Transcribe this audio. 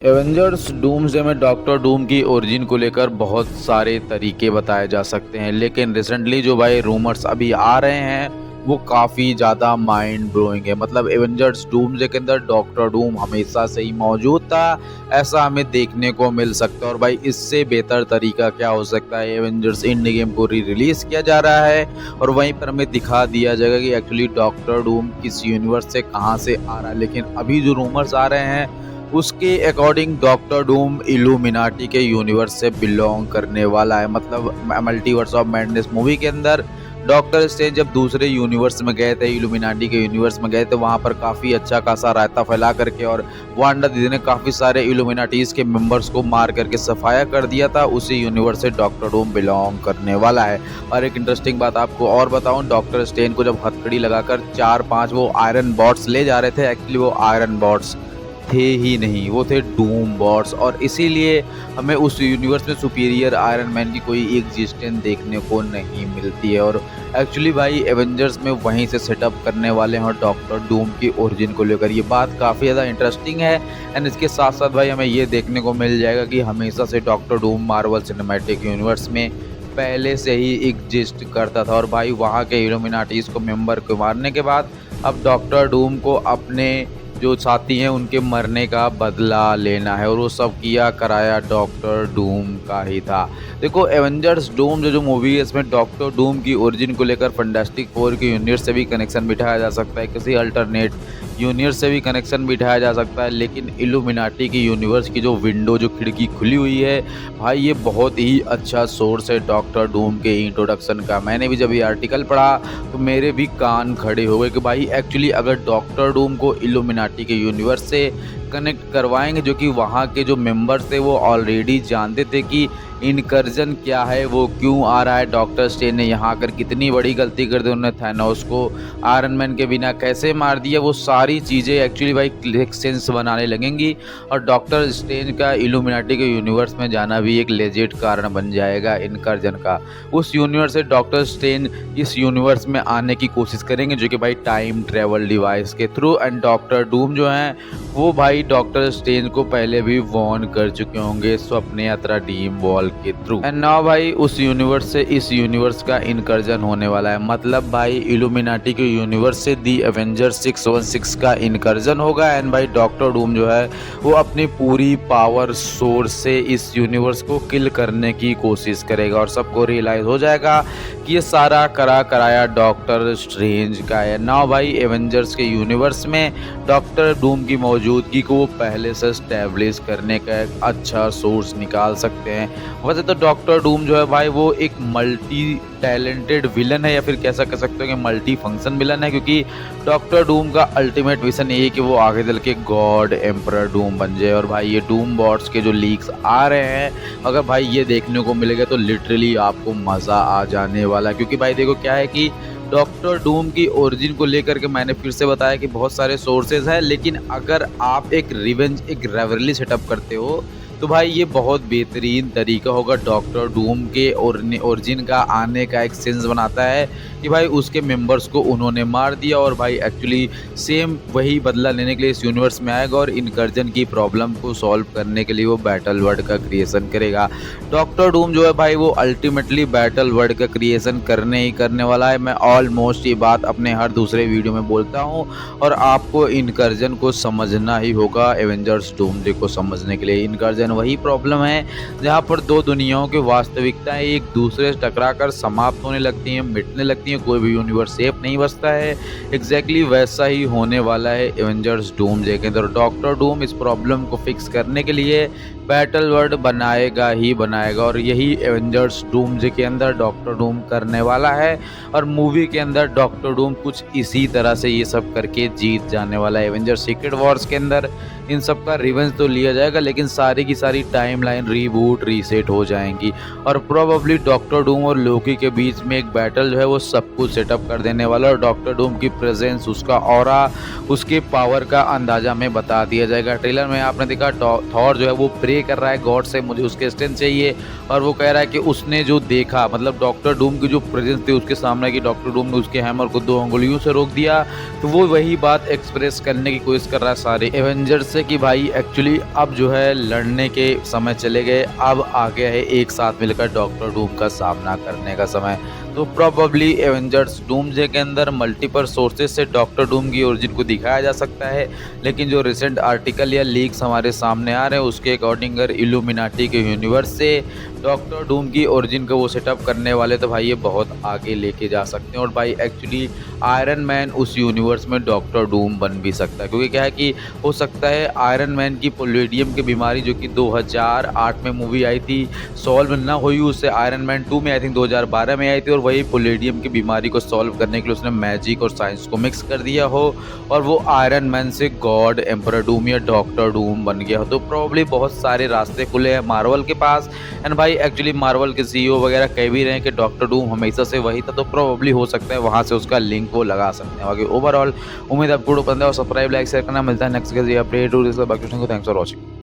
Avengers doomsday में doctor Doom की origin को लेकर बहुत सारे तरीके बताए जा सकते हैं, लेकिन रिसेंटली जो भाई रूमर्स अभी आ रहे हैं वो काफ़ी ज़्यादा माइंड ब्लोइंग है। मतलब एवेंजर्स डूम्सडे के अंदर डॉक्टर डूम हमेशा से ही मौजूद था, ऐसा हमें देखने को मिल सकता है। और भाई इससे बेहतर तरीका क्या हो सकता है। एवेंजर्स इंड गेम को रिलीज़ किया जा रहा है और वहीं पर हमें दिखा दिया जाएगा कि एक्चुअली डॉक्टर डूम किस यूनिवर्स से कहाँ से आ रहा है। लेकिन अभी जो रूमर्स आ रहे हैं उसके अकॉर्डिंग डॉक्टर डूम इल्यूमिनाटी के यूनिवर्स से बिलोंग करने वाला है। मतलब मल्टीवर्स ऑफ मैडनेस मूवी के अंदर डॉक्टर स्ट्रेंज जब दूसरे यूनिवर्स में गए थे, इल्यूमिनाटी के यूनिवर्स में गए थे, वहाँ पर काफ़ी अच्छा खासा रायता फैला करके और वांडा दीदी ने काफ़ी सारे इल्यूमिनाटीज के मेंबर्स को मार करके सफाया कर दिया था। उसी यूनिवर्स से डॉक्टर डूम बिलोंग करने वाला है। और एक इंटरेस्टिंग बात आपको और बताऊं, डॉक्टर स्ट्रेंज को जब हथकड़ी लगाकर 4-5 वो आयरन बॉट्स ले जा रहे थे, एक्चुअली वो आयरन बॉट्स थे ही नहीं, वो थे डूम बॉट्स। और इसीलिए हमें उस यूनिवर्स में सुपीरियर आयरन मैन की कोई एग्जिस्टेंस देखने को नहीं मिलती है। और एक्चुअली भाई एवेंजर्स में वहीं से सेटअप करने वाले हैं डॉक्टर डूम की ओरिजिन को लेकर। ये बात काफ़ी ज़्यादा इंटरेस्टिंग है। एंड इसके साथ साथ भाई हमें ये देखने को मिल जाएगा कि हमेशा से doctor Doom Marvel cinematic universe में पहले से ही एग्जिस्ट करता था। और भाई वहाँ के इल्यूमिनाटीज को मेंबर को मारने के बाद अब डॉक्टर डूम को अपने जो साथी हैं उनके मरने का बदला लेना है। और वो सब किया कराया डॉक्टर डूम का ही था। देखो एवेंजर्स डूम जो मूवी है इसमें डॉक्टर डूम की ओरिजिन को लेकर फंटास्टिक फोर के यूनिवर्स से भी कनेक्शन बिठाया जा सकता है, किसी अल्टरनेट यूनिवर्स से भी कनेक्शन बिठाया जा सकता है। लेकिन इल्यूमिनाटी की यूनिवर्स की जो विंडो जो खिड़की खुली हुई है भाई, ये बहुत ही अच्छा सोर्स है डॉक्टर डूम के इंट्रोडक्शन का। मैंने भी जब ये आर्टिकल पढ़ा तो मेरे भी कान खड़े हो गए कि भाई एक्चुअली अगर डॉक्टर डूम को इल्यूमिनाटी के यूनिवर्स से कनेक्ट करवाएंगे, जो कि वहाँ के जो मेंबर्स थे वो ऑलरेडी जानते थे कि इनकर्जन क्या है, वो क्यों आ रहा है, डॉक्टर स्ट्रेंज ने यहाँ आकर कितनी बड़ी गलती कर दी, उन्होंने थैनोस को आयरन मैन के बिना कैसे मार दिया, वो सारी चीज़ें एक्चुअली भाई क्लिक सेंस बनाने लगेंगी। और डॉक्टर स्ट्रेंज का इल्यूमिनाटी के यूनिवर्स में जाना भी एक लेजिट कारण बन जाएगा इनकर्जन का। उस यूनिवर्स से डॉक्टर स्ट्रेंज इस यूनिवर्स में आने की कोशिश करेंगे, जो कि भाई टाइम ट्रेवल डिवाइस के थ्रू। एंड डॉक्टर डूम जो हैं वो भाई डॉक्टर स्ट्रेंज को पहले भी वॉर्न कर चुके होंगे स्वप्न यात्रा ड्रीम वॉल के थ्रू। एंड नाउ भाई उस यूनिवर्स से इस यूनिवर्स का इनकर्जन होने वाला है। मतलब भाई इल्यूमिनाटी के यूनिवर्स से दी एवेंजर्स 616 का इनकर्जन होगा। एंड भाई डॉक्टर डूम जो है वो अपनी पूरी पावर सोर्स से इस यूनिवर्स को किल करने की कोशिश करेगा। और सबको रियलाइज हो जाएगा कि ये सारा करा कराया डॉक्टर स्ट्रेंज का है। नाउ भाई एवेंजर्स के यूनिवर्स में डॉक्टर डूम की मौजूदगी को वो पहले से स्टैब्लिश करने का एक अच्छा सोर्स निकाल सकते हैं। वैसे तो डॉक्टर डूम जो है भाई वो एक मल्टी टैलेंटेड विलन है, या फिर कैसा कह सकते हो कि मल्टी फंक्शन विलन है, क्योंकि डॉक्टर डूम का अल्टीमेट विजन यही है कि वो आगे चल के गॉड एम्परर डूम बन जाए। और भाई ये डूम बॉट्स के जो लीक्स आ रहे हैं, अगर भाई ये देखने को मिलेगा तो लिटरली आपको मज़ा आ जाने वाला है। क्योंकि भाई देखो क्या है कि डॉक्टर डूम की ओरिजिन को लेकर के मैंने फिर से बताया कि बहुत सारे सोर्सेज हैं, लेकिन अगर आप एक रिवेंज एक रेवरली सेटअप करते हो तो भाई ये बहुत बेहतरीन तरीका होगा डॉक्टर डूम के ओरिजिन का आने का। एक सेंस बनाता है कि भाई उसके मेंबर्स को उन्होंने मार दिया और भाई एक्चुअली सेम वही बदला लेने के लिए इस यूनिवर्स में आएगा और इनकर्जन की प्रॉब्लम को सॉल्व करने के लिए वो बैटल वर्ड का क्रिएशन करेगा। डॉक्टर डूम जो है भाई वो अल्टीमेटली बैटल वर्ड का क्रिएशन करने ही करने वाला है। मैं ऑलमोस्ट ये बात अपने हर दूसरे वीडियो में बोलता हूँ और आपको इनकर्जन को समझना ही होगा एवेंजर्स डूम्सडे को समझने के लिए। इनकर्जन वही प्रॉब्लम है जहाँ पर दो दुनियाओं की वास्तविकताएं एक दूसरे से टकराकर समाप्त होने लगती हैं, मिटने लगती हैं, कोई भी यूनिवर्स सेफ नहीं बचता है। एग्जैक्टली वैसा ही होने वाला है एवेंजर्स डूम्सडे के अंदर। डॉक्टर डूम इस प्रॉब्लम को फिक्स करने के लिए बैटल वर्ड बनाएगा ही बनाएगा और यही एवेंजर्स डूम्सडे के अंदर डॉक्टर डूम करने वाला है। और मूवी के अंदर डॉक्टर डूम कुछ इसी तरह से ये सब करके जीत जाने वाला है। एवेंजर्स सीक्रेट वॉर्स के अंदर इन सब का रिवेंज तो लिया जाएगा, लेकिन सारी की सारी टाइमलाइन रीबूट रीसेट हो जाएंगी और प्रोबेबली डॉक्टर डूम और लोकी के बीच में एक बैटल जो है वो सब कुछ सेटअप कर देने वाला है। और डॉक्टर डूम की प्रेजेंस, उसका ऑरा, उसके पावर का अंदाजा में बता दिया जाएगा। ट्रेलर में आपने देखा थॉर जो है वो प्रे कर रहा है गॉड से, मुझे उसके स्ट्रेंथ चाहिए, और वो कह रहा है कि उसने जो देखा, मतलब डॉक्टर डूम की जो प्रेजेंस थी उसके सामने कि डॉक्टर डूम ने उसके हैमर को 2 उंगलियों से रोक दिया, तो वो वही बात एक्सप्रेस करने की कोशिश कर रहा है सारे एवेंजर्स से जैसे कि भाई एक्चुअली अब जो है लड़ने के समय चले गए, अब आ गया है एक साथ मिलकर डॉक्टर डूम का सामना करने का समय। तो प्रोबेबली एवेंजर्स डूम्सडे के अंदर मल्टीपल सोर्सेज से डॉक्टर डूम की ओरिजिन को दिखाया जा सकता है, लेकिन जो रिसेंट आर्टिकल या लीक्स हमारे सामने आ रहे हैं उसके अकॉर्डिंग अगर इल्यूमिनाटी के यूनिवर्स से डॉक्टर डूम की ओरिजिन को वो सेटअप करने वाले, तो भाई ये बहुत आगे लेके जा सकते हैं। और भाई एक्चुअली आयरन मैन उस यूनिवर्स में डॉक्टर डूम बन भी सकता है, क्योंकि क्या है कि हो सकता है आयरन मैन की पोलेडियम की बीमारी जो कि 2008 में मूवी आई थी सॉल्व ना हुई, उससे आयरन मैन 2 में आई थिंक 2012 में आई थी, और वही पोलेडियम की बीमारी को सॉल्व करने के लिए उसने मैजिक और साइंस को मिक्स कर दिया हो और वो आयरन मैन से गॉड एम्परर डूम या डॉक्टर डूम बन गया हो। तो प्रॉब्ली बहुत सारे रास्ते खुले हैं मार्वल के पास। एंड भाई एक्चुअली मार्वल के सीईओ वगैरह कह भी रहे हैं कि डॉक्टर डूम हमेशा से वही था, तो प्रॉब्ली हो सकता है वहाँ से उसका लिंक वो लगा सकते हैं। बाकी ओवरऑल उम्मीद आपको पसंद है और सब्सक्राइब लाइक शेयर करना। मिलता है नेक्स्ट के अपडेट। Thanks for watching.